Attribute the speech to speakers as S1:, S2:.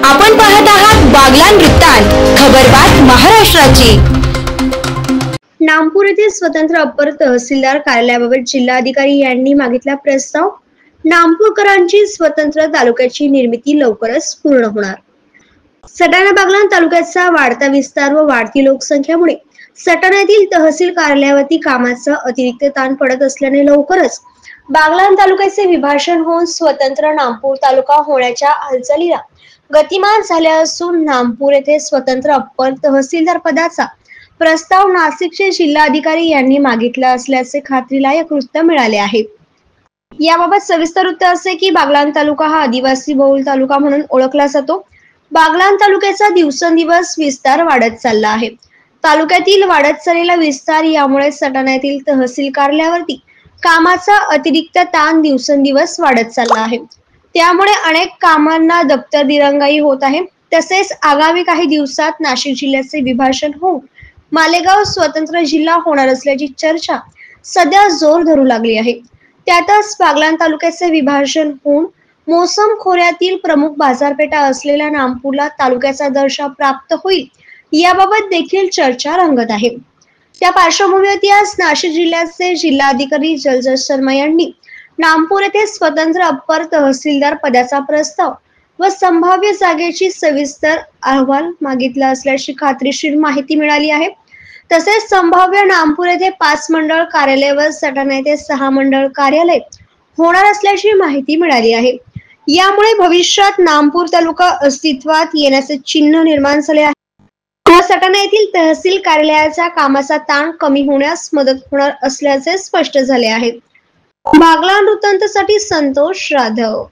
S1: आपण पाहत आहात बागलाण वृत्तांत, खबरबात महाराष्ट्राची।
S2: नामपूर येथे स्वतंत्र अप्पर तहसीलदार कार्यालयाबाबत जिल्हाधिकारी यांनी मागितला प्रस्ताव। नामपूरकरांची स्वतंत्र तालुक्याची निर्मिती लवकरच पूर्ण होणार। सटाणा बागलाण तालुक्याचा वाढता विस्तार व वाढती लोकसंख्येमुळे सटाणा येथील तहसील कार्यालयावरती कामाचा अतिरिक्त ताण पडत असल्याने लवकरच बागलाण तालुक्याचे विभाजन होऊन स्वतंत्र नामपूर तालुका होण्याच्या हालचालीला गतिमान झाल्या असून नामपूर येथे स्वतंत्र अप्पर तहसीलदार पदाचा प्रस्ताव नाशिकचे जिल्हाधिकारी यांनी मागितला असल्याचे खात्रीलायक वृत्त मिळाले आहे। याबाबत सविस्तर वृत्त असे की बागलाण तालुका हा आदिवासी बहुल तालुका म्हणून ओळखला जातो। बागलाण तालुक्याचा दिवसेंदिवस विस्तार वाढत चालला आहे। तालुक्यातील वाढत चाललेला विस्तार यामुळे सटाणा येथील तहसील कार्यालयावरती कामाचा अतिरिक्त ताण दिवसेंदिवस वाढत चालला आहे। त्यामुळे अनेक कामांना दप्तर दिरंगाई होत आहे। तसेच आगामी काही दिवसात नाशिक जिल्ह्याचे विभाजन होऊन मालेगाव स्वतंत्र जिल्हा होणार असल्याची चर्चा सध्या जोर धरू लागली आहे। त्यातच बागलाण तालुक्याचे विभाजन होऊन मोसम खोऱ्यातील प्रमुख बाजारपेठा असलेल्या नामपूरला तालुक्याचा दर्जा प्राप्त होईल याबाबत देखील चर्चा रंगत आहे। त्या पार्श्वभूमीवरती आज नाशिक जिल्ह्याचे जिल्हाधिकारी जलज शर्मा यांनी नामपूर येथे स्वतंत्र अप्पर तहसीलदार पदाचा प्रस्ताव व संभाव्य जागेची सविस्तर अहवाल मागितला असल्याची खात्रीशीर माहिती मिळाली आहे। तसेच संभाव्य नामपूर येथे 5 मंडळ कार्यालय व सटाणा येथे 6 मंडळ कार्यालय होणार असल्याची माहिती मिळाली आहे। यामुळे भविष्यात नामपूर तालुका अस्तित्वात येण्याचे चिन्ह निर्माण झाले आहे। सटाणा येथील तहसील कार्यालयाच्या कामाचा ताण कमी होण्यास मदत होणार असल्याचे स्पष्ट झाले आहे। बागलाण वृत्तांतसाठी संतोष जाधव।